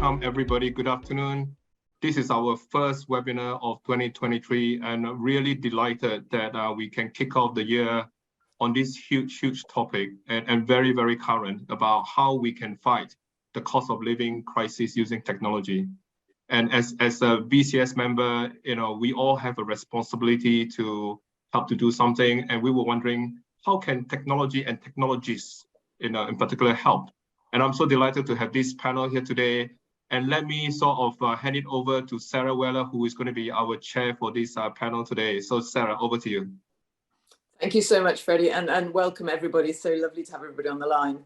welcome everybody. Good afternoon. This is our first webinar of 2023, and I'm really delighted that we can kick off the year on this huge topic and very, very current about how we can fight the cost of living crisis using technology. And as a BCS member, we all have a responsibility to help to do something, and we were wondering how can technology and technologists in particular help. And I'm so delighted to have this panel here today. And let me sort of hand it over to Sarah Weller, who is going to be our chair for this panel today. So Sarah, over to you. Thank you so much, Freddie, and welcome everybody. So lovely to have everybody on the line.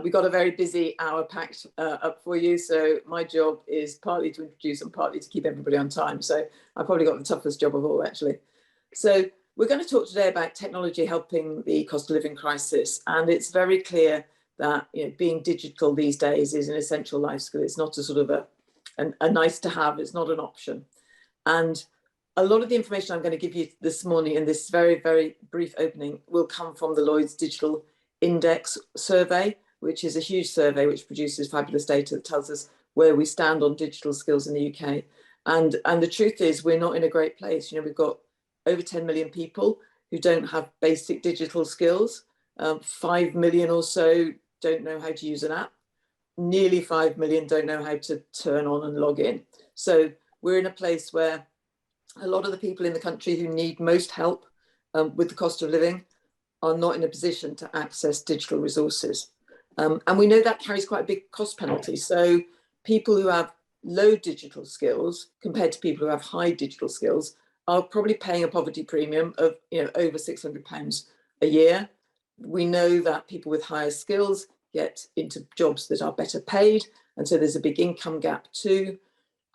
We got a very busy hour packed up for you. So my job is partly to introduce and partly to keep everybody on time. So I probably got the toughest job of all, actually. So we're going to talk today about technology helping the cost of living crisis. And it's very clear that being digital these days is an essential life skill. It's not a sort of a nice to have, it's not an option. And a lot of the information I'm going to give you this morning in this very, very brief opening will come from the Lloyds Digital Index survey, which is a huge survey which produces fabulous data that tells us where we stand on digital skills in the UK. And the truth is we're not in a great place. We've got over 10 million people who don't have basic digital skills. 5 million or so don't know how to use an app. Nearly 5 million don't know how to turn on and log in. So we're in a place where a lot of the people in the country who need most help with the cost of living are not in a position to access digital resources. And we know that carries quite a big cost penalty. So people who have low digital skills compared to people who have high digital skills are probably paying a poverty premium of over £600 a year. We know that people with higher skills get into jobs that are better paid. And so there's a big income gap too.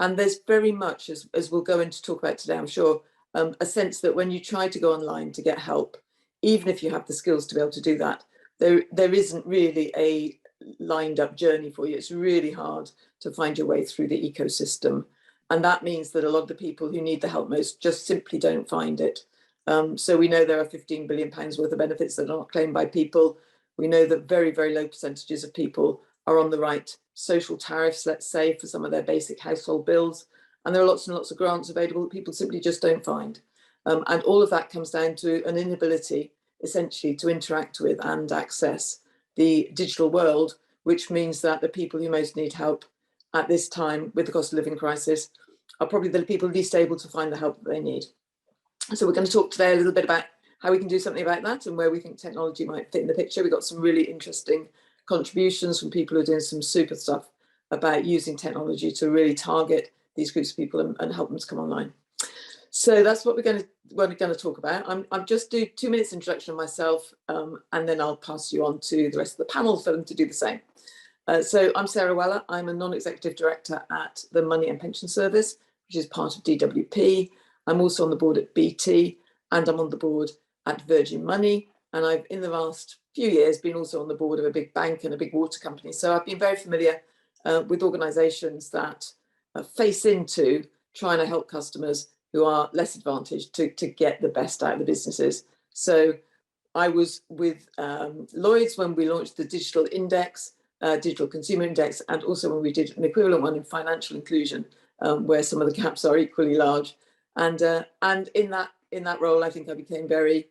And there's very much, as we'll go into talk about today, I'm sure, a sense that when you try to go online to get help, even if you have the skills to be able to do that, there isn't really a lined up journey for you. It's really hard to find your way through the ecosystem. And that means that a lot of the people who need the help most just simply don't find it. So we know there are £15 billion worth of benefits that are not claimed by people. We know that very, very low percentages of people are on the right social tariffs, let's say, for some of their basic household bills. And there are lots and lots of grants available that people simply just don't find. And all of that comes down to an inability, essentially, to interact with and access the digital world, which means that the people who most need help at this time with the cost of living crisis are probably the people least able to find the help that they need. So we're going to talk today a little bit about how we can do something about that and where we think technology might fit in the picture. We've got some really interesting contributions from people who are doing some super stuff about using technology to really target these groups of people and help them to come online. So that's what we're going to talk about. I'm just do 2 minutes introduction of myself, and then I'll pass you on to the rest of the panel for them to do the same. So I'm Sarah Weller. I'm a non-executive director at the Money and Pension Service, which is part of DWP. I'm also on the board at BT, and I'm on the board at Virgin Money. And I've, in the last few years, been also on the board of a big bank and a big water company. So I've been very familiar with organisations that face into trying to help customers who are less advantaged to get the best out of the businesses. So I was with Lloyds when we launched the Digital Index, Digital Consumer Index, and also when we did an equivalent one in financial inclusion, where some of the gaps are equally large. And in that role, I think I became very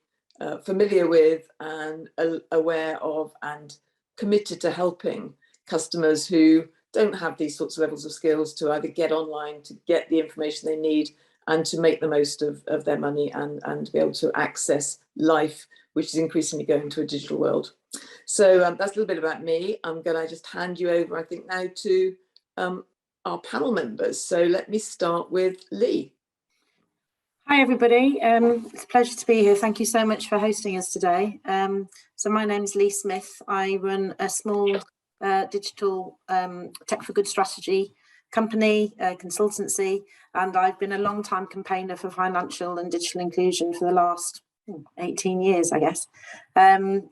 familiar with and aware of and committed to helping customers who don't have these sorts of levels of skills to either get online, to get the information they need, and to make the most of their money and be able to access life, which is increasingly going to a digital world. So that's a little bit about me. I'm going to just hand you over, I think, now to our panel members. So let me start with Lee. Hi everybody, it's a pleasure to be here. Thank you so much for hosting us today. So my name is Lee Smith. I run a small digital tech for good strategy company, consultancy, and I've been a long time campaigner for financial and digital inclusion for the last 18 years, I guess. And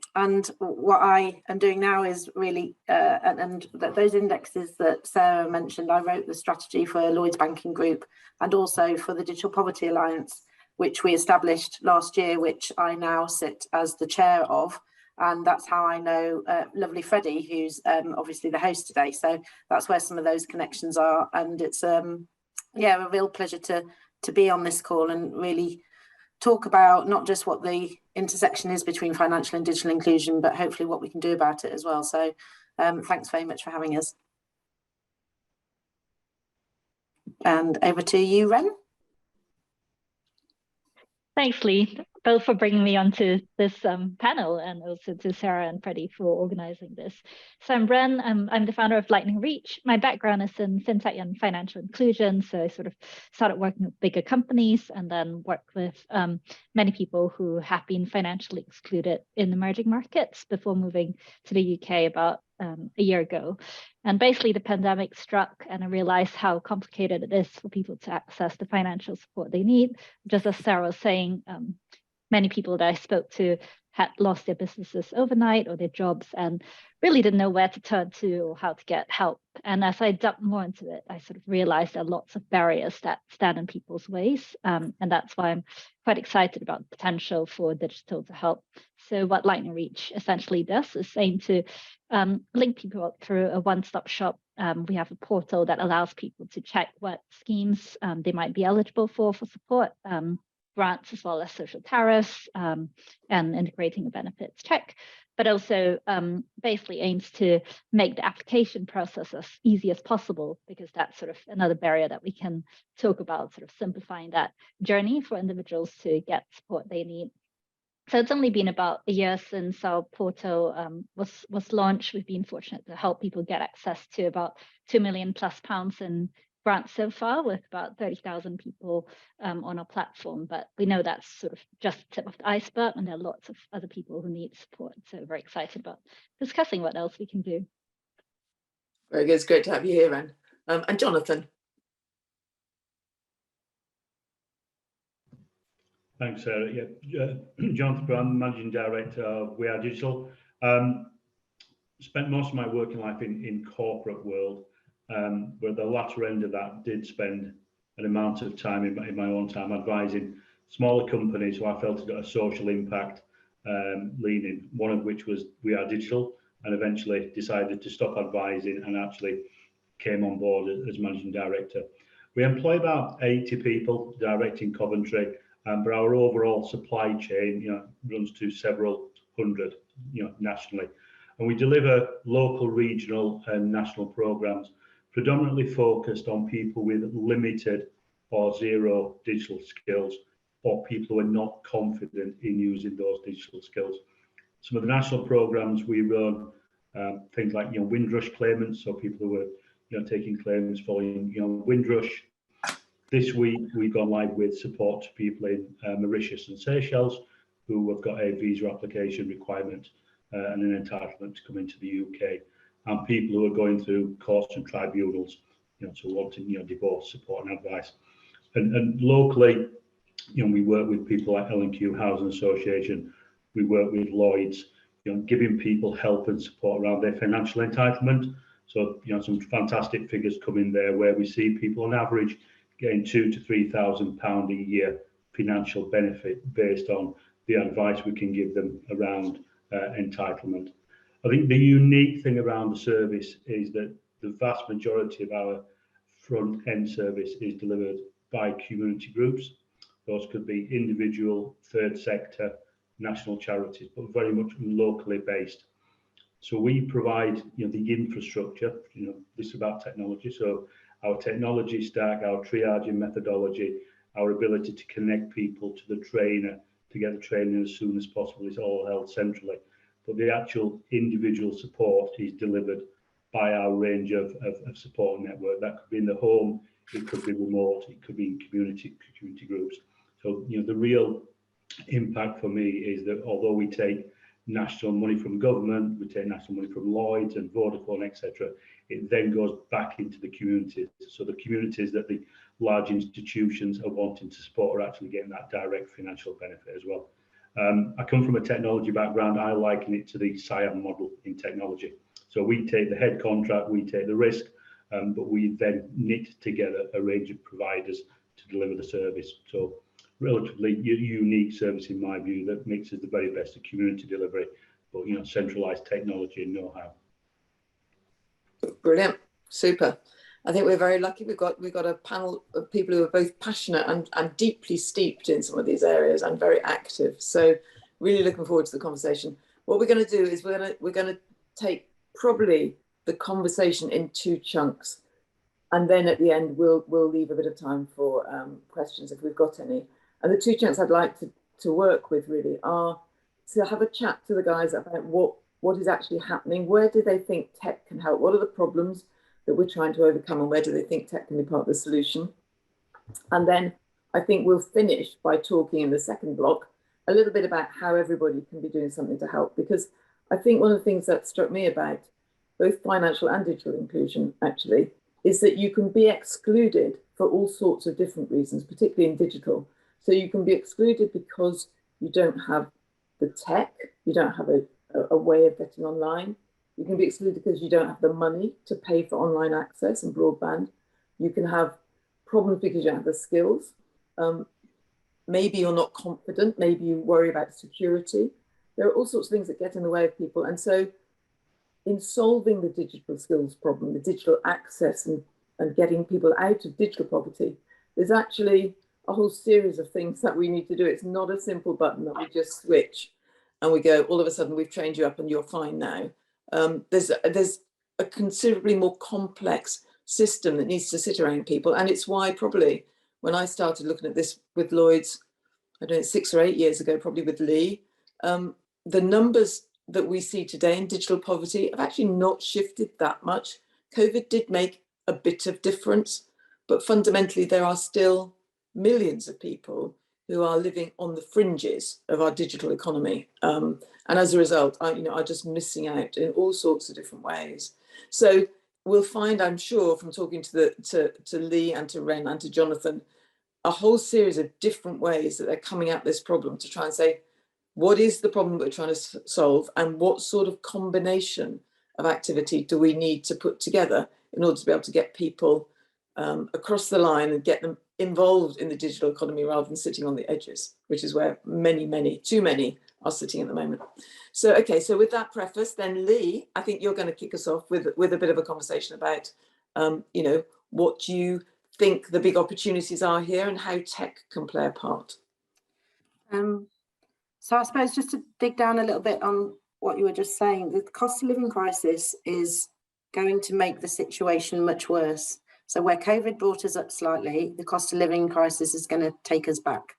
what I am doing now is really, and those indexes that Sarah mentioned, I wrote the strategy for Lloyds Banking Group and also for the Digital Poverty Alliance, which we established last year, which I now sit as the chair of. And that's how I know lovely Freddie, who's obviously the host today. So that's where some of those connections are. And it's, yeah, a real pleasure to be on this call and really talk about not just what the intersection is between financial and digital inclusion, but hopefully what we can do about it as well. So thanks very much for having us. And over to you, Ren. Thanks, Lee, both for bringing me onto this panel, and also to Sarah and Freddie for organizing this. So I'm Ren, I'm the founder of Lightning Reach. My background is in fintech and financial inclusion. So I sort of started working with bigger companies and then worked with many people who have been financially excluded in emerging markets before moving to the UK about a year ago. And basically the pandemic struck and I realized how complicated it is for people to access the financial support they need. Just as Sarah was saying, many people that I spoke to had lost their businesses overnight or their jobs and really didn't know where to turn to or how to get help. And as I dug more into it, I sort of realized there are lots of barriers that stand in people's ways. And that's why I'm quite excited about the potential for digital to help. So what Lightning Reach essentially does is aim to link people up through a one-stop shop. We have a portal that allows people to check what schemes they might be eligible for support, grants as well as social tariffs, and integrating a benefits check, but also basically aims to make the application process as easy as possible, because that's sort of another barrier that we can talk about, sort of simplifying that journey for individuals to get support they need. So it's only been about a year since our portal was launched. We've been fortunate to help people get access to about £2 million+ in grants so far, with about 30,000 people on our platform. But we know that's sort of just the tip of the iceberg, and there are lots of other people who need support. So very excited about discussing what else we can do. Very good. It's great to have you here, Ren. And Jonathan. Thanks, Sarah. Yeah, Jonathan Brown, Managing Director of We Are Digital. Spent most of my working life in corporate world, where the latter end of that did spend an amount of time in my own time advising smaller companies who I felt had got a social impact leaning, one of which was We Are Digital, and eventually decided to stop advising and actually came on board as Managing Director. We employ about 80 people direct in Coventry, but our overall supply chain, runs to several hundred, nationally. And we deliver local, regional and national programs predominantly focused on people with limited or zero digital skills, or people who are not confident in using those digital skills. Some of the national programs we run, things like Windrush claimants, so people who are taking claims following Windrush. This week we've gone live with support to people in Mauritius and Seychelles who have got a visa application requirement and an entitlement to come into the UK, and people who are going through courts and tribunals, so wanting divorce support and advice. And locally, we work with people like L&Q Housing Association. We work with Lloyds, giving people help and support around their financial entitlement. So some fantastic figures come in there where we see people on average getting £2,000 to £3,000 a year financial benefit based on the advice we can give them around entitlement. I think the unique thing around the service is that the vast majority of our front end service is delivered by community groups. Those could be individual, third sector, national charities, but very much locally based. So we provide the infrastructure. This is about technology. So our technology stack, our triaging methodology, our ability to connect people to the trainer, to get the training as soon as possible, is all held centrally. But the actual individual support is delivered by our range of support network. That could be in the home, it could be remote, it could be in community groups. So the real impact for me is that although we take national money from government, we take national money from Lloyds and Vodafone, etc., it then goes back into the communities. So the communities that the large institutions are wanting to support are actually getting that direct financial benefit as well. I come from a technology background. I liken it to the SIAM model in technology. So we take the head contract, we take the risk, but we then knit together a range of providers to deliver the service. So relatively unique service in my view that mixes the very best of community delivery but centralized technology and know-how. Brilliant, super. I think we're very lucky. We've got a panel of people who are both passionate and deeply steeped in some of these areas and very active. So really looking forward to the conversation. What we're going to do is we're going to take probably the conversation in 2 chunks, and then at the end we'll leave a bit of time for questions if we've got any. And the 2 chunks I'd like to work with really are to have a chat to the guys about what is actually happening. Where do they think tech can help? What are the problems that we're trying to overcome, and where do they think tech can be part of the solution? And then I think we'll finish by talking in the second block a little bit about how everybody can be doing something to help, because I think one of the things that struck me about both financial and digital inclusion actually is that you can be excluded for all sorts of different reasons, particularly in digital. So you can be excluded because you don't have the tech, you don't have a way of getting online. You can be excluded because you don't have the money to pay for online access and broadband. You can have problems because you don't have the skills. Maybe you're not confident, maybe you worry about security. There are all sorts of things that get in the way of people. And so in solving the digital skills problem, the digital access and getting people out of digital poverty, there's actually a whole series of things that we need to do. It's not a simple button that we just switch and we go, all of a sudden we've trained you up and you're fine now. There's a considerably more complex system that needs to sit around people. And it's why probably when I started looking at this with Lloyds, I don't know, 6 or 8 years ago, probably with Lee, the numbers that we see today in digital poverty have actually not shifted that much. COVID did make a bit of difference, but fundamentally there are still millions of people who are living on the fringes of our digital economy. And as a result, are just missing out in all sorts of different ways. So we'll find, I'm sure, from talking to Lee and to Ren and to Jonathan, a whole series of different ways that they're coming at this problem to try and say, what is the problem we're trying to solve, and what sort of combination of activity do we need to put together in order to be able to get people across the line and get them involved in the digital economy rather than sitting on the edges, which is where too many are sitting at the moment. So, okay, so with that preface, then Lee, I think you're going to kick us off with a bit of a conversation about, what you think the big opportunities are here and how tech can play a part. So I suppose just to dig down a little bit on what you were just saying, the cost of living crisis is going to make the situation much worse. So where COVID brought us up slightly, the cost of living crisis is going to take us back.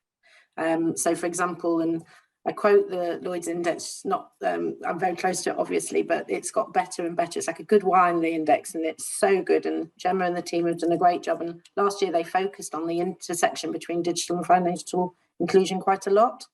So for example, and I quote the Lloyds index, I'm very close to it obviously, but it's got better and better. It's like a good wine, the index, and it's so good. And Gemma and the team have done a great job. And last year they focused on the intersection between digital and financial inclusion quite a lot.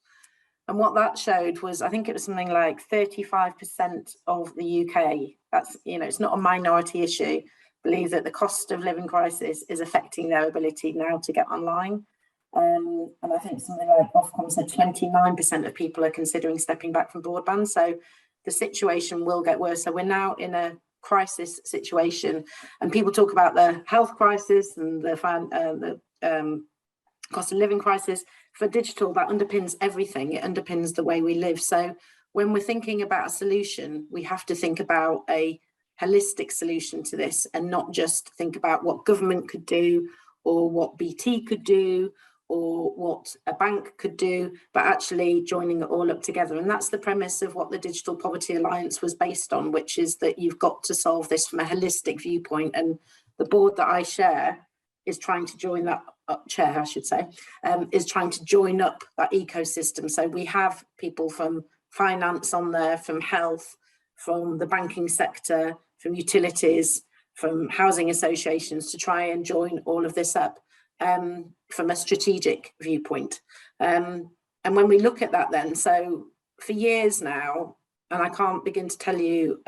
And what that showed was, I think it was something like 35% of the UK, that's, it's not a minority issue, believe that the cost of living crisis is affecting their ability now to get online. And I think something like Ofcom said 29% of people are considering stepping back from broadband. So the situation will get worse. So we're now in a crisis situation, and people talk about the health crisis and the cost of living crisis. For digital, that underpins everything. It underpins the way we live. So when we're thinking about a solution, we have to think about a holistic solution to this and not just think about what government could do or what BT could do or what a bank could do, but actually joining it all up together. And that's the premise of what the Digital Poverty Alliance was based on, which is that you've got to solve this from a holistic viewpoint. And the board that I share is trying to join that chair, I should say, is trying to join up that ecosystem. So we have people from finance on there, from health, from the banking sector, from utilities, from housing associations to try and join all of this up from a strategic viewpoint. And when we look at that then, so for years now, and I can't begin to tell you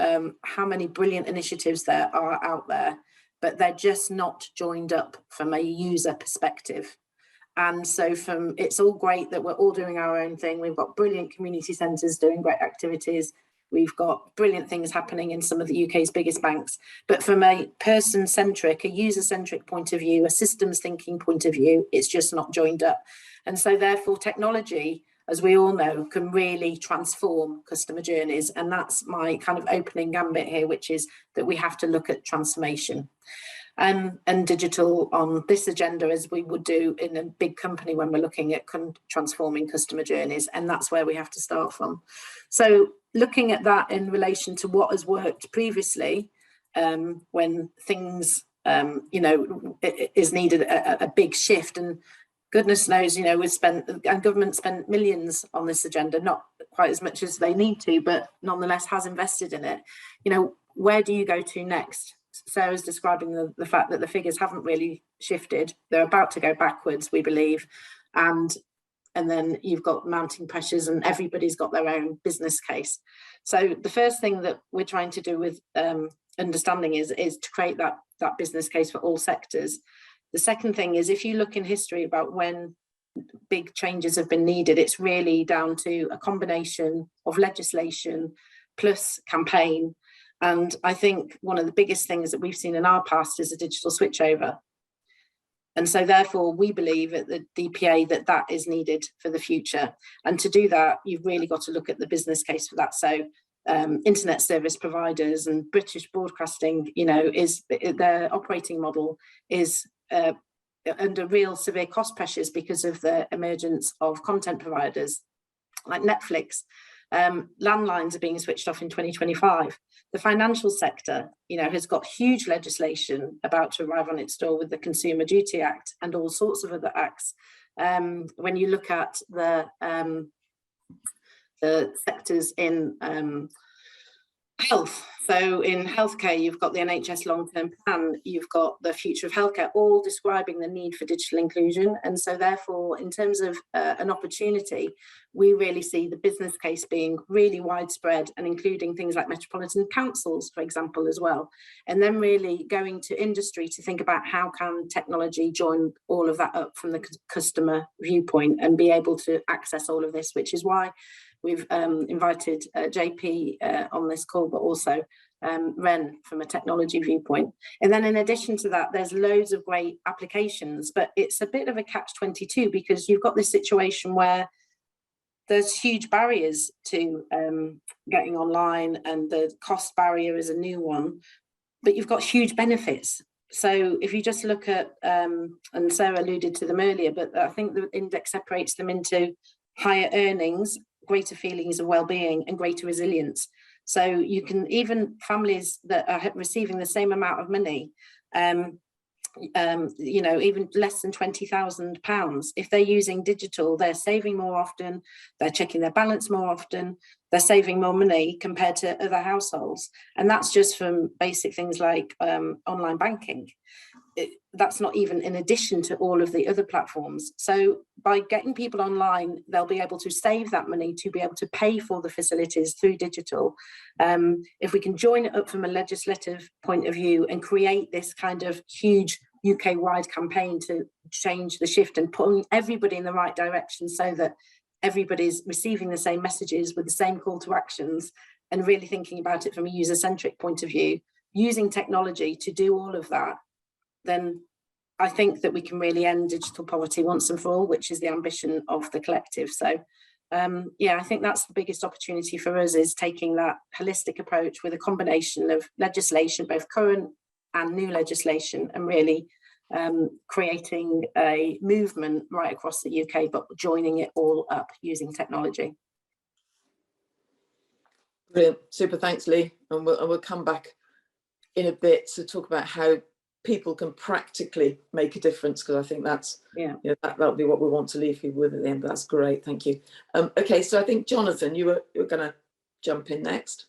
how many brilliant initiatives there are out there, but they're just not joined up from a user perspective. And so it's all great that we're all doing our own thing. We've got brilliant community centres doing great activities. We've got brilliant things happening in some of the UK's biggest banks. But from a person-centric, a user-centric point of view, a systems thinking point of view, it's just not joined up. And so therefore technology, as we all know, can really transform customer journeys. And that's my kind of opening gambit here, which is that we have to look at transformation and digital on this agenda, as we would do in a big company when we're looking at transforming customer journeys. And that's where we have to start from. So looking at that in relation to what has worked previously, when things, is needed a big shift, and goodness knows, and government spent millions on this agenda, not quite as much as they need to, but nonetheless has invested in it. Where do you go to next? Sarah's describing the fact that the figures haven't really shifted. They're about to go backwards, we believe. And then you've got mounting pressures, and everybody's got their own business case. So the first thing that we're trying to do with understanding is to create that business case for all sectors. The second thing is, if you look in history about when big changes have been needed, it's really down to a combination of legislation plus campaign. And I think one of the biggest things that we've seen in our past is a digital switchover. And so therefore we believe at the DPA that is needed for the future. And to do that, you've really got to look at the business case for that. So internet service providers and British Broadcasting, is their operating model is under real severe cost pressures because of the emergence of content providers like Netflix. Landlines are being switched off in 2025. The financial sector, has got huge legislation about to arrive on its door with the Consumer Duty Act and all sorts of other acts. When you look at the sectors in health, so in healthcare, you've got the NHS long-term plan, you've got the future of healthcare, all describing the need for digital inclusion. And so therefore, in terms of an opportunity, we really see the business case being really widespread and including things like metropolitan councils, for example, as well. And then really going to industry to think about how can technology join all of that up from the customer viewpoint and be able to access all of this, which is why we've invited JP on this call, but also Ren from a technology viewpoint. And then in addition to that, there's loads of great applications, but it's a bit of a catch-22 because you've got this situation where there's huge barriers to getting online, and the cost barrier is a new one, but you've got huge benefits. So if you just look at, and Sarah alluded to them earlier, but I think the index separates them into higher earnings, greater feelings of well-being, and greater resilience. So you can, even families that are receiving the same amount of money, even less than £20,000, if they're using digital, they're saving more often, they're checking their balance more often, they're saving more money compared to other households. And that's just from basic things like online banking. That's not even in addition to all of the other platforms. So by getting people online, they'll be able to save that money to be able to pay for the facilities through digital. If we can join it up from a legislative point of view and create this kind of huge UK-wide campaign to change the shift and putting everybody in the right direction so that everybody's receiving the same messages with the same call to actions, and really thinking about it from a user-centric point of view, using technology to do all of that, then I think that we can really end digital poverty once and for all, which is the ambition of the collective. So I think that's the biggest opportunity for us, is taking that holistic approach with a combination of legislation, both current and new legislation, and really creating a movement right across the UK, but joining it all up using technology. Brilliant, super, thanks Lee. And we'll come back in a bit to talk about how people can practically make a difference, because I think that's that'll be what we want to leave you with at the end. That's great, thank you. Okay, so I think Jonathan, you were going to jump in next.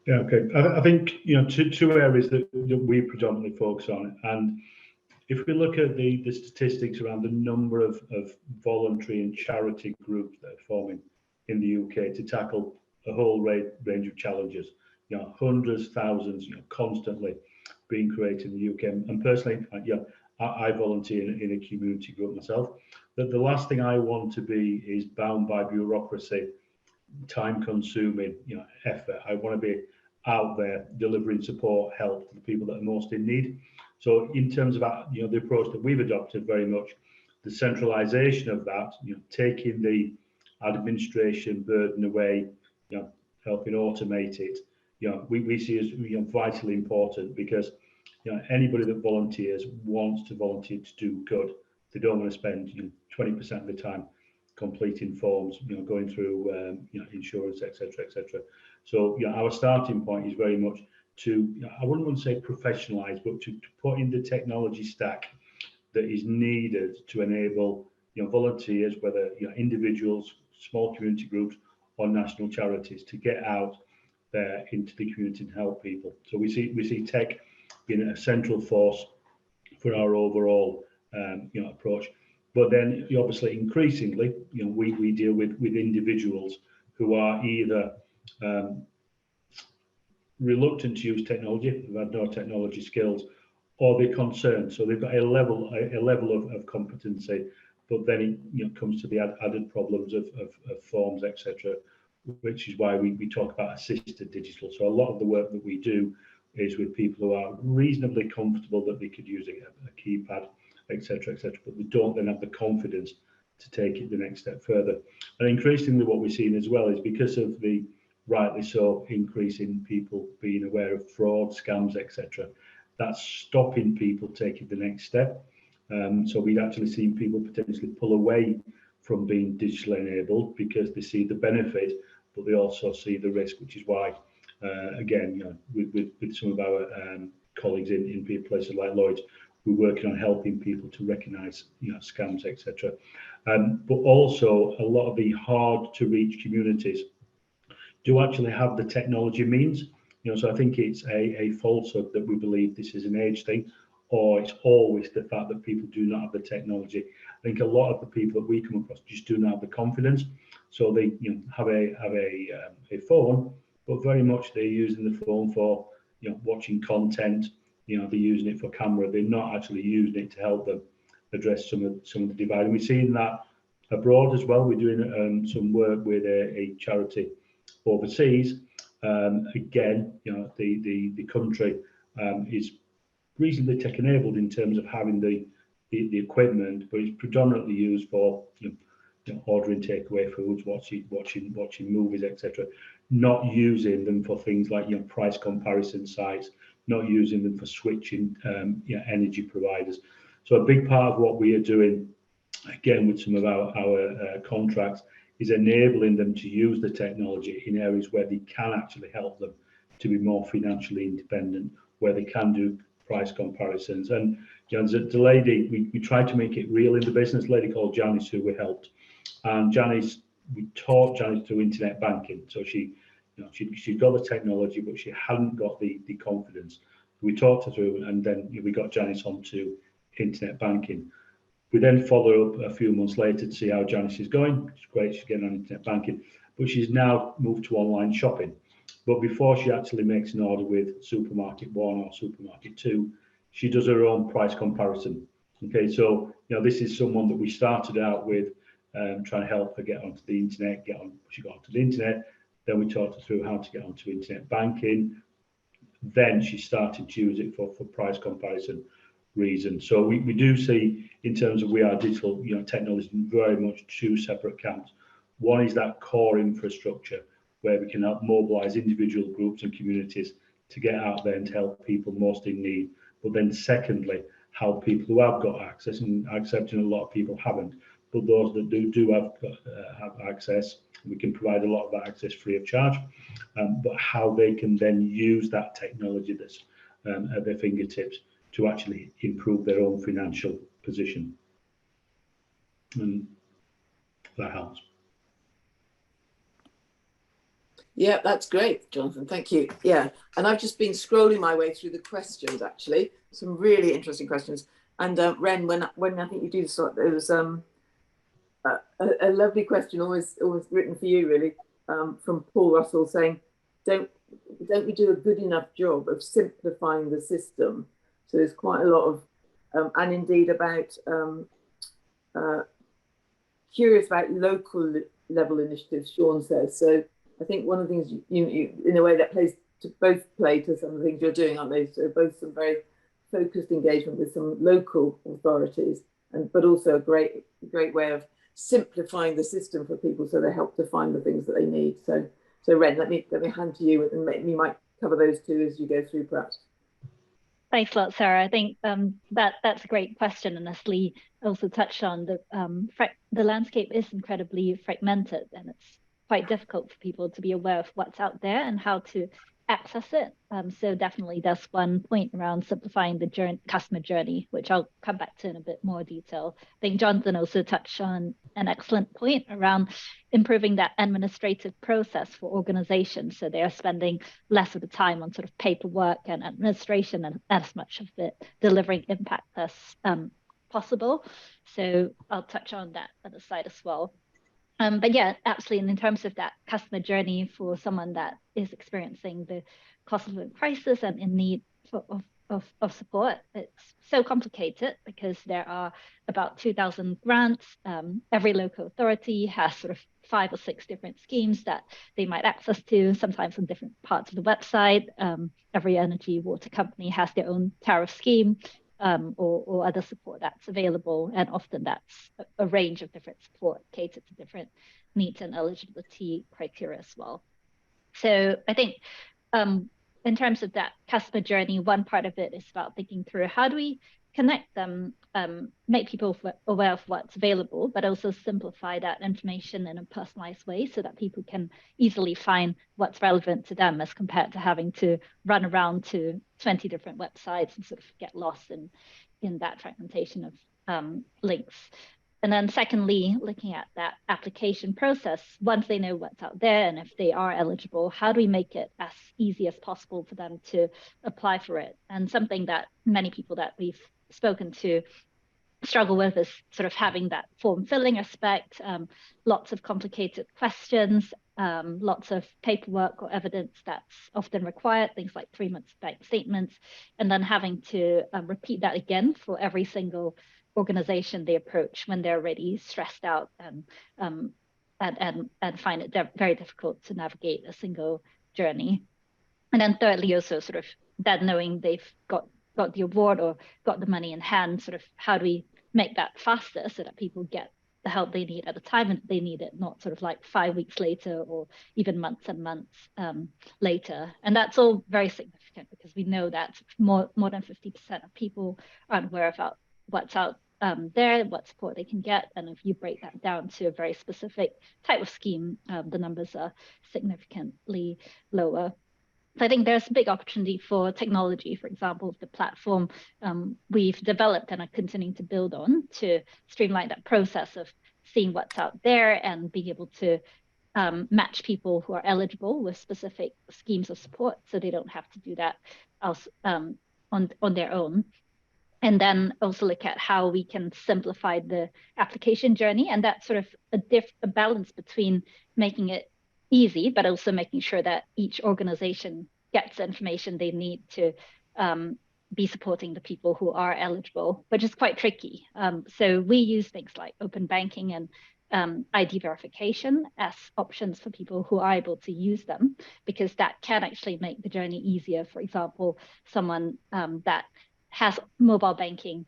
Yeah, okay. I think two areas that we predominantly focus on, and if we look at the statistics around the number of voluntary and charity groups that are forming in the UK to tackle a whole range of challenges, hundreds, thousands, constantly being created in the UK. And personally, I volunteer in a community group myself. That the last thing I want to be is bound by bureaucracy, time-consuming, effort. I want to be out there delivering support, help to the people that are most in need. So in terms of the approach that we've adopted, very much the centralisation of that, taking the administration burden away, helping automate it, we see as vitally important, because anybody that volunteers wants to volunteer to do good. They don't want to spend 20% of the time completing forms, going through insurance, etc., etc. So our starting point is very much to, I wouldn't want to say professionalise, but to put in the technology stack that is needed to enable volunteers, whether individuals, small community groups, or national charities, to get out there into the community and help people. So we see tech being a central force for our overall approach. But then obviously increasingly, we deal with individuals who are either reluctant to use technology, who have no technology skills, or they're concerned. So they've got a level of competency, but then it comes to the added problems of forms, etc., which is why we talk about assisted digital. So a lot of the work that we do is with people who are reasonably comfortable that they could use a keypad, etc., etc., but they don't then have the confidence to take it the next step further. And increasingly what we're seeing as well is, because of the, rightly so, increase in people being aware of fraud, scams, etc., that's stopping people taking the next step. So we've actually seen people potentially pull away from being digitally enabled because they see the benefit, but they also see the risk, which is why, again, with some of our colleagues in places like Lloyds, we're working on helping people to recognise, scams, etc. But also, a lot of the hard-to-reach communities do actually have the technology means. So I think it's a falsehood that we believe this is an age thing, or it's always the fact that people do not have the technology. I think a lot of the people that we come across just do not have the confidence. So they have a phone, but very much they're using the phone for watching content. They're using it for camera. They're not actually using it to help them address some of the divide. And we're seeing that abroad as well. We're doing some work with a charity overseas. Again, the country is reasonably tech enabled in terms of having the equipment, but it's predominantly used for ordering takeaway foods, watching movies, etc. Not using them for things like price comparison sites, not using them for switching energy providers. So a big part of what we are doing, again with some of our contracts, is enabling them to use the technology in areas where they can actually help them to be more financially independent, where they can do price comparisons. And the lady, we tried to make it real in the business, a lady called Janice, who we helped. And Janice, we taught Janice through internet banking. So she'd got the technology, but she hadn't got the confidence. We talked her through, and then we got Janice onto internet banking. We then follow up a few months later to see how Janice is going. It's great, she's getting on internet banking, but she's now moved to online shopping. But before she actually makes an order with Supermarket 1 or Supermarket 2, she does her own price comparison. Okay, so this is someone that we started out with, trying to help her get onto the internet, she got onto the internet, then we talked her through how to get onto internet banking. Then she started to use it for price comparison reasons. So we do see, in terms of We Are Digital, technology very much two separate camps. One is that core infrastructure where we can help mobilise individual groups and communities to get out there and to help people most in need. But then secondly, help people who have got access, and accepting a lot of people haven't, but those that do have access, we can provide a lot of that access free of charge, but how they can then use that technology that's at their fingertips to actually improve their own financial position. And that helps. Yeah, that's great, Jonathan. Thank you. Yeah, and I've just been scrolling my way through the questions, actually. Some really interesting questions. And Ren, when I think you do this, there was a lovely question, always written for you, really, from Paul Russell saying, don't we do a good enough job of simplifying the system? So there's quite a lot of, and indeed about, curious about local level initiatives, Sean says. So I think one of the things you in a way that plays to some of the things you're doing, aren't they? So both some very focused engagement with some local authorities, but also a great way of simplifying the system for people so they help to find the things that they need. So Ren, let me hand to you, and you might cover those two as you go through, perhaps. Thanks a lot, Sarah. I think that's a great question, and as Lee also touched on, the landscape is incredibly fragmented, and it's quite difficult for people to be aware of what's out there and how to access it. So definitely that's one point around simplifying the customer journey, which I'll come back to in a bit more detail. I think Jonathan also touched on an excellent point around improving that administrative process for organizations. So they are spending less of the time on sort of paperwork and administration and as much of it delivering impact as possible. So I'll touch on that other side as well. But yeah, absolutely. And in terms of that customer journey for someone that is experiencing the cost of living crisis and in need of support, it's so complicated because there are about 2,000 grants. Every local authority has sort of 5 or 6 different schemes that they might access to, sometimes on different parts of the website. Every energy water company has their own tariff scheme. Or other support that's available. And often that's a range of different support catered to different needs and eligibility criteria as well. So I think in terms of that customer journey, one part of it is about thinking through how do we connect them, make people aware of what's available, but also simplify that information in a personalized way so that people can easily find what's relevant to them as compared to having to run around to 20 different websites and sort of get lost in that fragmentation of links. And then secondly, looking at that application process, once they know what's out there and if they are eligible, how do we make it as easy as possible for them to apply for it? And something that many people that we've spoken to struggle with is sort of having that form filling aspect, lots of complicated questions, lots of paperwork or evidence that's often required, things like 3 months bank statements, and then having to repeat that again for every single organization they approach when they're already stressed out and find it very difficult to navigate a single journey. And then thirdly, also sort of that knowing they've got the award or got the money in hand, sort of how do we make that faster so that people get the help they need at the time and they need it, not sort of like 5 weeks later or even months and months later. And that's all very significant because we know that more than 50% of people aren't aware about what's out there, what support they can get. And if you break that down to a very specific type of scheme, the numbers are significantly lower. So I think there's a big opportunity for technology, for example, the platform we've developed and are continuing to build on to streamline that process of seeing what's out there and being able to match people who are eligible with specific schemes of support so they don't have to do that on their own. And then also look at how we can simplify the application journey. And that's sort of a balance between making it easy, but also making sure that each organization gets the information they need to be supporting the people who are eligible, which is quite tricky. So we use things like open banking and ID verification as options for people who are able to use them, because that can actually make the journey easier. For example, someone that has mobile banking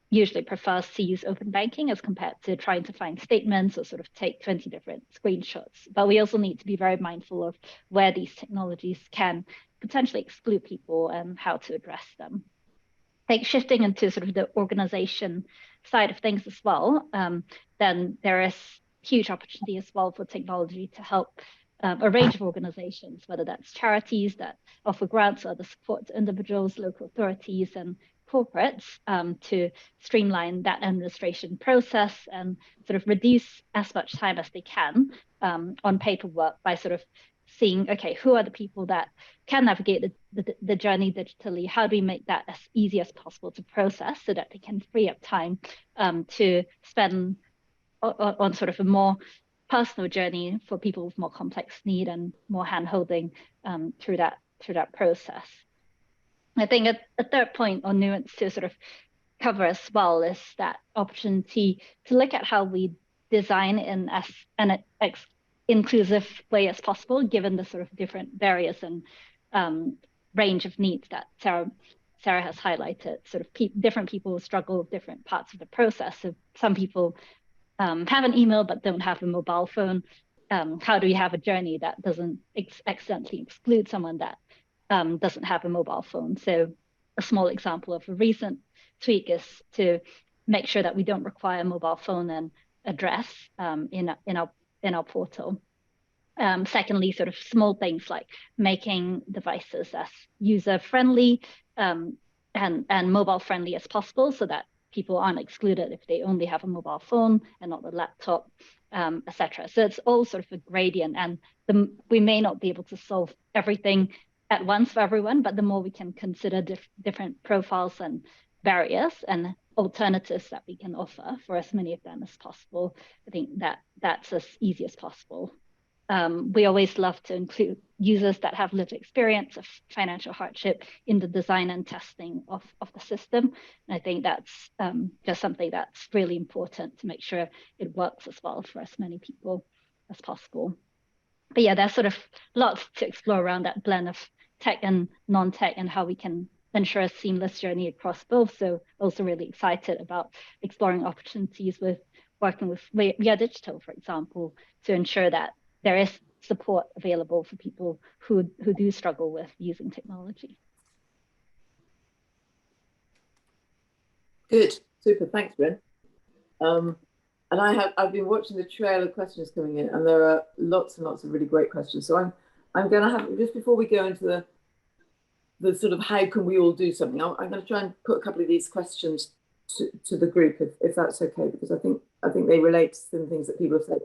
usually prefers to use open banking as compared to trying to find statements or sort of take 20 different screenshots. But we also need to be very mindful of where these technologies can potentially exclude people and how to address them. Like shifting into sort of the organization side of things as well, then there is huge opportunity as well for technology to help a range of organizations, whether that's charities that offer grants or other support to individuals, local authorities, and corporates to streamline that administration process and sort of reduce as much time as they can on paperwork by sort of seeing, okay, who are the people that can navigate the journey digitally? How do we make that as easy as possible to process so that they can free up time to spend on sort of a more personal journey for people with more complex need and more hand-holding through that process. I think a third point or nuance to sort of cover as well is that opportunity to look at how we design in as an inclusive way as possible, given the sort of different barriers and range of needs that Sarah has highlighted, sort of different people struggle with different parts of the process. So some people have an email but don't have a mobile phone. How do you have a journey that doesn't accidentally exclude someone that doesn't have a mobile phone? So a small example of a recent tweak is to make sure that we don't require a mobile phone and address in our portal. Secondly, sort of small things like making devices as user-friendly and mobile-friendly as possible, so that people aren't excluded if they only have a mobile phone and not a laptop, etc. So it's all sort of a gradient, and we may not be able to solve everything at once for everyone, but the more we can consider different profiles and barriers and alternatives that we can offer for as many of them as possible, I think that's as easy as possible. We always love to include users that have lived experience of financial hardship in the design and testing of the system. And I think that's just something that's really important to make sure it works as well for as many people as possible. But yeah, there's sort of lots to explore around that blend of tech and non-tech and how we can ensure a seamless journey across both. So also really excited about exploring opportunities with working with Via Digital, for example, to ensure that there is support available for people who do struggle with using technology. Good, super, thanks, Bryn. And I've been watching the trail of questions coming in, and there are lots and lots of really great questions. So I'm going to have, just before we go into the sort of how can we all do something, I'm going to try and put a couple of these questions to the group, if that's okay, because I think they relate to some things that people have said.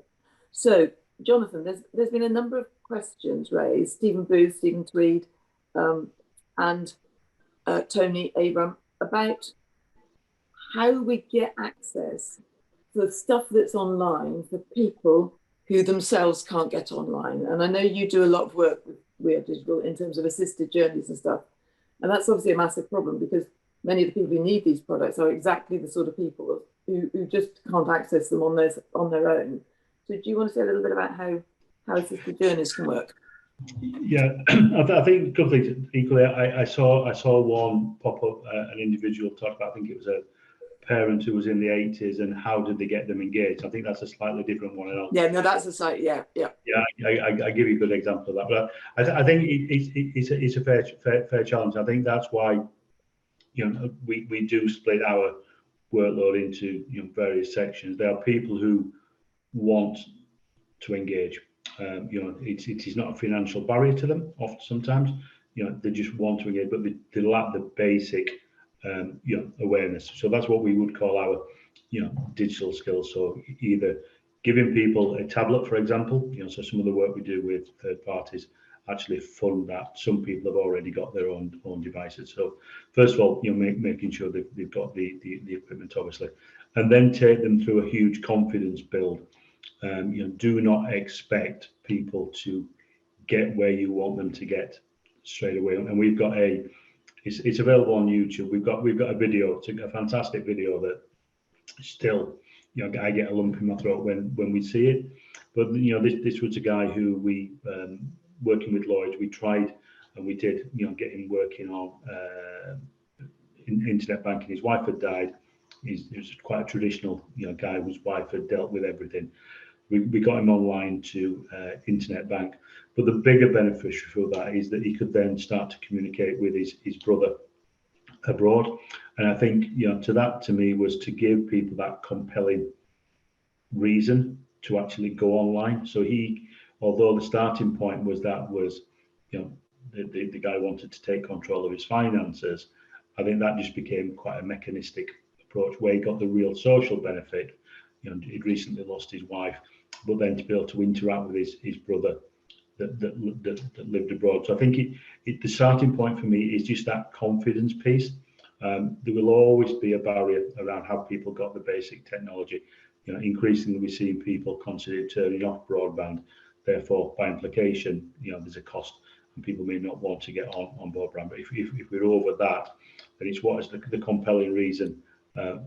So, Jonathan, there's been a number of questions raised. Stephen Booth, Stephen Tweed, and Tony Abram about how we get access to the stuff that's online for people who themselves can't get online. And I know you do a lot of work with Via Digital in terms of assisted journeys and stuff. And that's obviously a massive problem because many of the people who need these products are exactly the sort of people who just can't access them on their own. So do you want to say a little bit about how assisted journeys can work? Yeah, I think a couple of things. Equally, I saw one pop up, an individual talk about, I think it was a parent who was in the 80s, and how did they get them engaged? I think that's a slightly different one. Yeah, no, that's a slight, yeah. Yeah, I give you a good example of that. But I think it's a fair challenge. I think that's why, you know, we do split our workload into, you know, various sections. There are people who want to engage. You know, it is not a financial barrier to them. Often, sometimes, you know, they just want to engage, but they lack the basic, you know, awareness. So that's what we would call our, you know, digital skills. So either giving people a tablet, for example, you know, so some of the work we do with third parties actually fund that. Some people have already got their own devices. So first of all, you know, making sure they've got the equipment, obviously, and then take them through a huge confidence build. You know, do not expect people to get where you want them to get straight away. And we've got it's available on YouTube. We've got a video, a fantastic video that still, you know, I get a lump in my throat when we see it. But, you know, this was a guy who we, working with Lloyds, we tried and we did, you know, get him working on internet banking. His wife had died. He was quite a traditional, you know, guy whose wife had dealt with everything. We got him online to internet bank, but the bigger beneficiary for that is that he could then start to communicate with his brother abroad. And I think, you know, to me was to give people that compelling reason to actually go online. So although the starting point was, you know, the guy wanted to take control of his finances, I think that just became quite a mechanistic approach where he got the real social benefit. You know, he'd recently lost his wife, but then to be able to interact with his brother that lived abroad. So I think the starting point for me is just that confidence piece. There will always be a barrier around how people got the basic technology. You know, increasingly we're seeing people consider turning off broadband. Therefore, by implication, you know, there's a cost, and people may not want to get on broadband. But if we're over that, then it's what is the compelling reason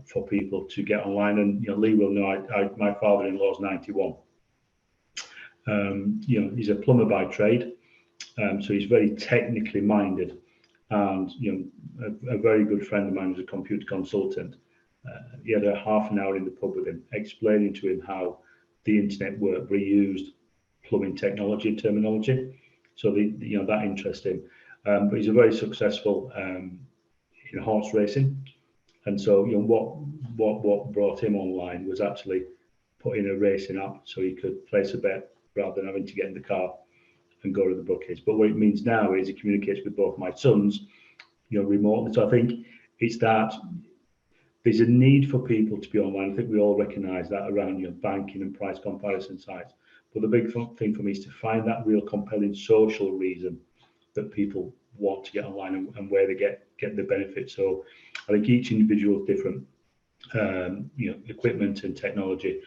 for people to get online. And, you know, Lee will know, my father-in-law's 91. You know, he's a plumber by trade, so he's very technically minded. And a very good friend of mine who's a computer consultant, he had a half an hour in the pub with him, explaining to him how the internet worked, but he used plumbing technology and terminology. So that interested him. But he's a very successful in horse racing, and so what brought him online was actually putting a racing app so he could place a bet rather than having to get in the car and go to the bookies. But what it means now is he communicates with both my sons, remotely. So I think it's that there's a need for people to be online. I think we all recognise that around banking and price comparison sites. But the big thing for me is to find that real compelling social reason that people want to get online and where they get the benefit. So I think each individual is different. Equipment and technology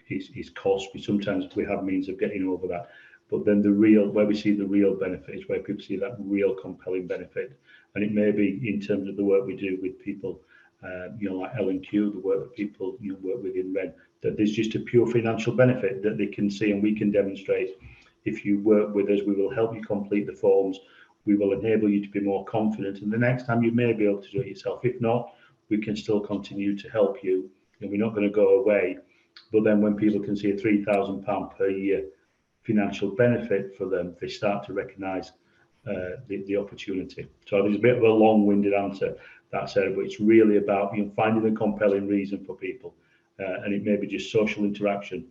is cost. Sometimes we have means of getting over that. But then where we see the real benefit is where people see that real compelling benefit. And it may be in terms of the work we do with people, like L&Q, the work that people work with in Ren, that there's just a pure financial benefit that they can see and we can demonstrate. If you work with us, we will help you complete the forms. We will enable you to be more confident. And the next time you may be able to do it yourself. If not, we can still continue to help you. We're not going to go away. But then when people can see a £3,000 per year financial benefit for them, they start to recognise the opportunity. So there's a bit of a long-winded answer, that said, but it's really about finding a compelling reason for people, and it may be just social interaction.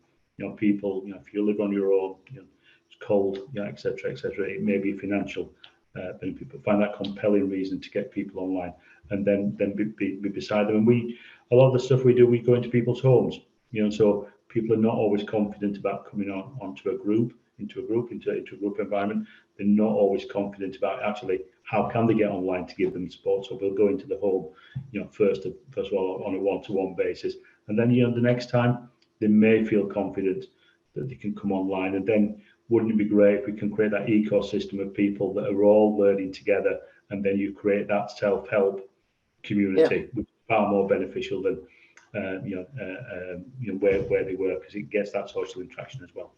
People, if you live on your own, it's cold, etc., etc. It may be financial benefit, but find that compelling reason to get people online, and then be beside them. And a lot of the stuff we do, we go into people's homes. So people are not always confident about coming into a group environment. They're not always confident about actually how can they get online to give them support. So we'll go into the home, first of all on a one-to-one basis, and then the next time they may feel confident that they can come online. And then wouldn't it be great if we can create that ecosystem of people that are all learning together, and then you create that self-help community, which is far more beneficial than where they work, because it gets that social interaction as well.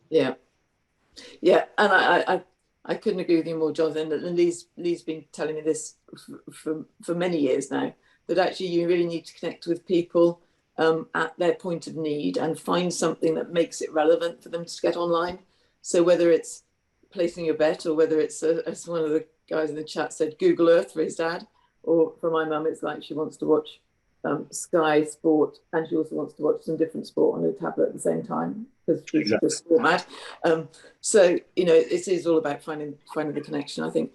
Yeah, and I couldn't agree with you more, Jonathan. And Lee's been telling me this for many years now, that actually you really need to connect with people at their point of need and find something that makes it relevant for them to get online. So whether it's placing a bet, or whether it's, as one of the guys in the chat said, Google Earth for his dad, or for my mum, it's like she wants to watch Sky Sport, and she also wants to watch some different sport on her tablet at the same time, because she's just sport mad. So it is all about finding the connection, I think.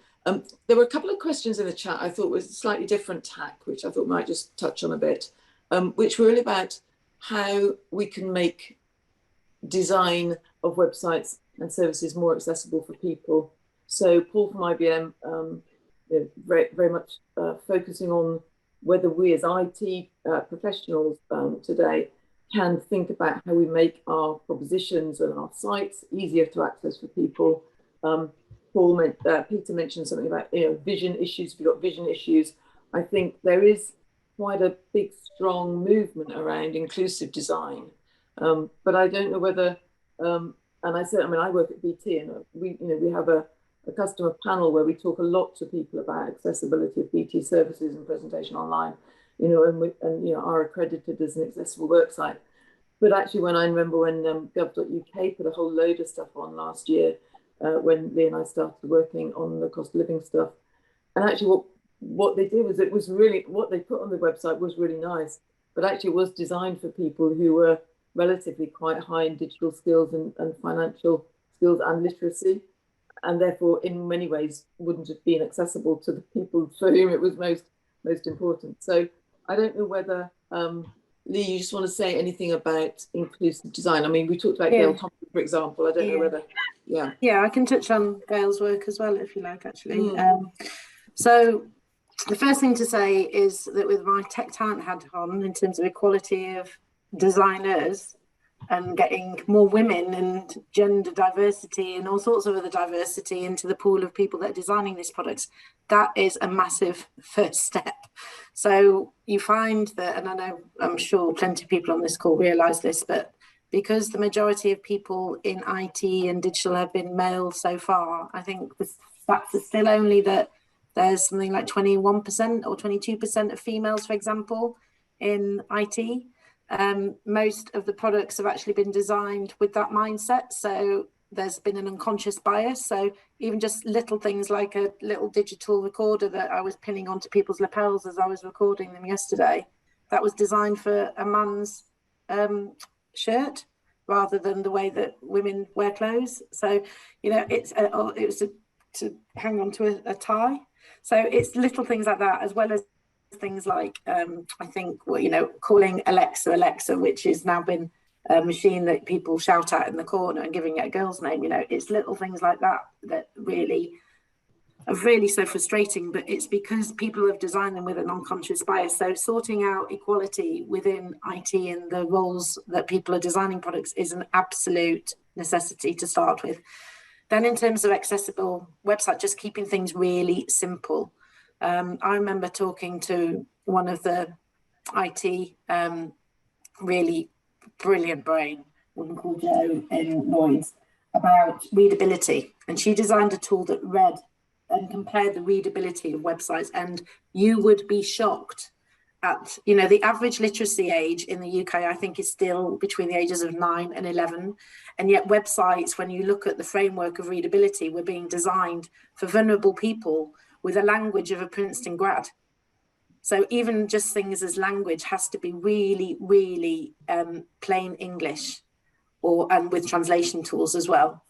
There were a couple of questions in the chat I thought was a slightly different tack, which I thought might just touch on a bit, which were really about how we can make design of websites and services more accessible for people. So Paul from IBM, very, very much focusing on whether we as IT professionals today can think about how we make our propositions and our sites easier to access for people. Peter mentioned something about vision issues. If you've got vision issues, I think there is quite a big, strong movement around inclusive design. But I don't know whether, and I work at BT, and we have a customer panel where we talk a lot to people about accessibility of BT services and presentation online, and are accredited as an accessible worksite. But actually, when gov.uk put a whole load of stuff on last year, when Lee and I started working on the cost of living stuff, and actually what they did was, it was really, what they put on the website was really nice, but actually it was designed for people who were relatively quite high in digital skills and financial skills and literacy, and therefore in many ways wouldn't have been accessible to the people for whom it was most important. So I don't know whether, Lee, you just want to say anything about inclusive design? I mean, we talked about Gail Thompson, for example. I don't know whether, Yeah, I can touch on Gail's work as well, if you like, actually. So the first thing to say is that with my tech talent hat on, in terms of equality of designers and getting more women and gender diversity and all sorts of other diversity into the pool of people that are designing these products, that is a massive first step. So you find that, and I'm sure plenty of people on this call realise this, but because the majority of people in IT and digital have been male so far, I think the stats are still only that there's something like 21% or 22% of females, for example, in IT. Most of the products have actually been designed with that mindset. So there's been an unconscious bias. So even just little things like a little digital recorder that I was pinning onto people's lapels as I was recording them yesterday, that was designed for a man's shirt rather than the way that women wear clothes. So, you know, it was to hang on to a tie. So it's little things like that, as well as things like, I think, well, you know, calling Alexa, which has now been a machine that people shout at in the corner and giving it a girl's name. You know, it's little things like that that really are really so frustrating, but it's because people have designed them with an unconscious bias. So sorting out equality within IT and the roles that people are designing products is an absolute necessity to start with. Then in terms of accessible website, just keeping things really simple. I remember talking to one of the IT really brilliant brain, woman called Jo in Lloyds, about readability. And she designed a tool that read and compared the readability of websites. And you would be shocked at, you know, the average literacy age in the UK, I think, is still between the ages of 9 and 11. And yet websites, when you look at the framework of readability, were being designed for vulnerable people with a language of a Princeton grad. So even just things as language has to be really, really plain English, and with translation tools as well.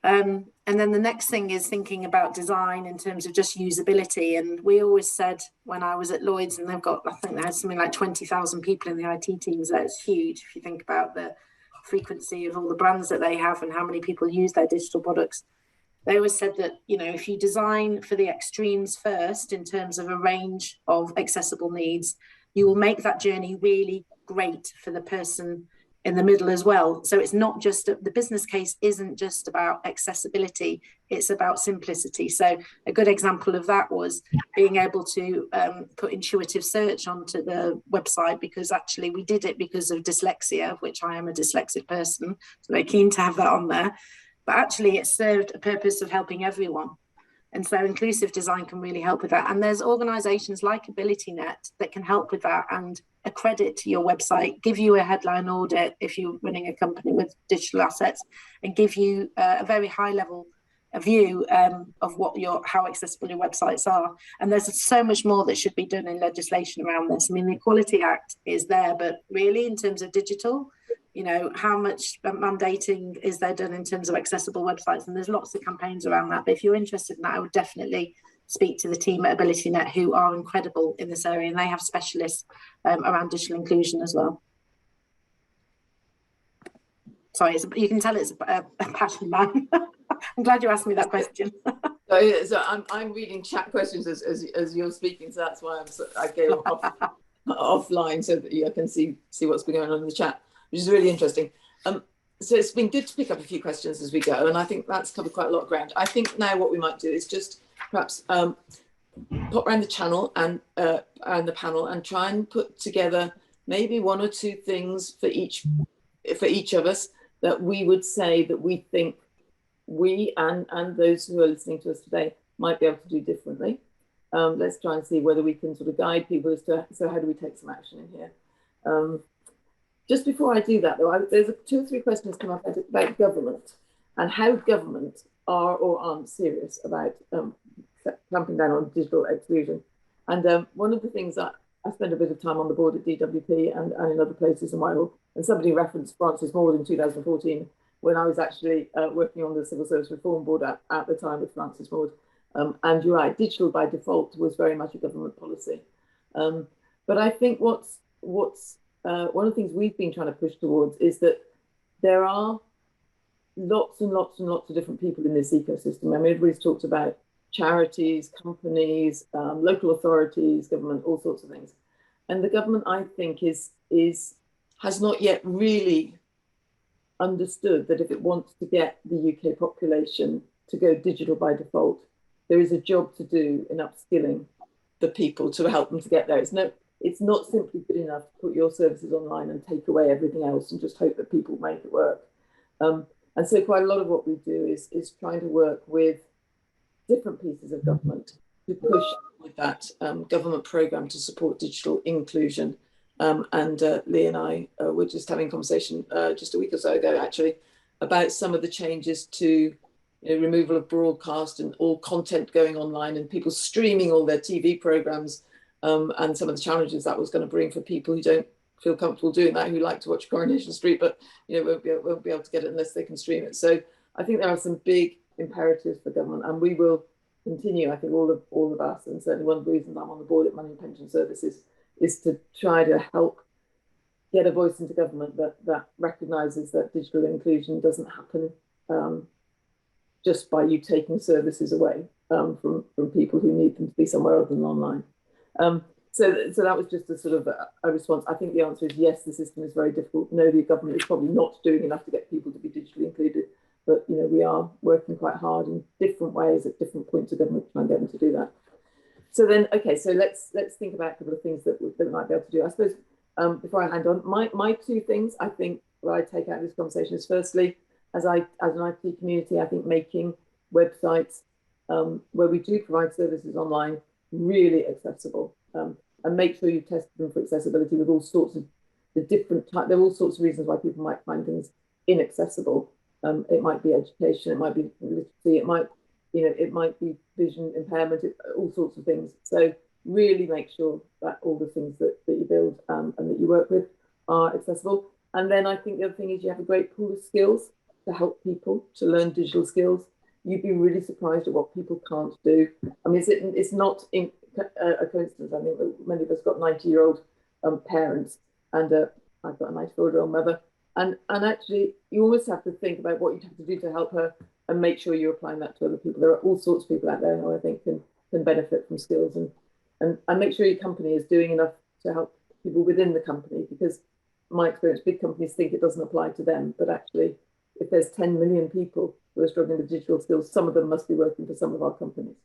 And then the next thing is thinking about design in terms of just usability. And we always said, when I was at Lloyds, and they've got, I think they had something like 20,000 people in the IT teams there. It's huge if you think about the frequency of all the brands that they have and how many people use their digital products. They always said that, you know, if you design for the extremes first in terms of a range of accessible needs, you will make that journey really great for the person in the middle as well. So it's not just, the business case isn't just about accessibility, it's about simplicity. So a good example of that was being able to put intuitive search onto the website, because actually we did it because of dyslexia, which I am a dyslexic person, so they're keen to have that on there. But actually it served a purpose of helping everyone. And so inclusive design can really help with that. And there's organizations like AbilityNet that can help with that and accredit your website, give you a headline audit if you're running a company with digital assets, and give you a very high level view of how accessible your websites are. And there's so much more that should be done in legislation around this. I mean, the Equality Act is there, but really in terms of digital, you know, how much mandating is there done in terms of accessible websites? And there's lots of campaigns around that. But if you're interested in that, I would definitely speak to the team at AbilityNet, who are incredible in this area, and they have specialists around digital inclusion as well. Sorry, you can tell it's a passion man. I'm glad you asked me that question. So I'm reading chat questions as you're speaking, so that's why I go offline so that I can see what's been going on in the chat, which is really interesting. So it's been good to pick up a few questions as we go, and I think that's covered quite a lot of ground. I think now what we might do is just perhaps pop around the channel and the panel and try and put together maybe one or two things for each of us that we would say that we think we and those who are listening to us today might be able to do differently. Let's try and see whether we can sort of guide people as to, so how do we take some action in here? Just before I do that, though, there's 2 or 3 questions come up about government and how government are or aren't serious about clamping down on digital exclusion. And one of the things that I spent a bit of time on the board at DWP and in other places in Whitehall, and somebody referenced Francis Maude in 2014 when I was actually working on the Civil Service Reform Board at the time with Francis Maude. And you're right, digital by default was very much a government policy. But I think what's one of the things we've been trying to push towards is that there are lots and lots and lots of different people in this ecosystem. I mean, everybody's talked about charities, companies, local authorities, government, all sorts of things. And the government, I think, has not yet really understood that if it wants to get the UK population to go digital by default, there is a job to do in upskilling the people to help them to get there. It's not simply good enough to put your services online and take away everything else and just hope that people make it work. And so quite a lot of what we do is trying to work with different pieces of government to push with that government programme to support digital inclusion. And Lee and I were just having a conversation just a week or so ago, actually, about some of the changes to removal of broadcast and all content going online and people streaming all their TV programmes, and some of the challenges that was going to bring for people who don't feel comfortable doing that, who like to watch Coronation Street, but won't be able to get it unless they can stream it. So I think there are some big imperatives for government, and we will continue. I think all of us, and certainly one of the reasons I'm on the board at Money and Pension Services, is to try to help get a voice into government that recognises that digital inclusion doesn't happen just by you taking services away from people who need them to be somewhere other than online. So that was just a sort of a response. I think the answer is yes, the system is very difficult. No, the government is probably not doing enough to get people to be digitally included, but we are working quite hard in different ways at different points of government to try and get them to do that. So then, okay, so let's think about a couple of things that we might be able to do. I suppose before I hand on, my two things I think what I take out of this conversation is, firstly, as an IT community, I think making websites where we do provide services online really accessible, and make sure you test them for accessibility with all sorts of the different types. There are all sorts of reasons why people might find things inaccessible. It might be education, it might be literacy, it might be vision impairment, all sorts of things. So really make sure that all the things that you build and that you work with are accessible. And then I think the other thing is you have a great pool of skills to help people to learn digital skills. You'd be really surprised at what people can't do. I mean, it's not a coincidence. I think many of us got 90-year-old parents, and I've got a 94-year-old mother. And actually, you always have to think about what you'd have to do to help her and make sure you're applying that to other people. There are all sorts of people out there who I think can benefit from skills, and make sure your company is doing enough to help people within the company, because my experience, big companies think it doesn't apply to them, but actually, if there's 10 million people who are struggling with digital skills, some of them must be working for some of our companies.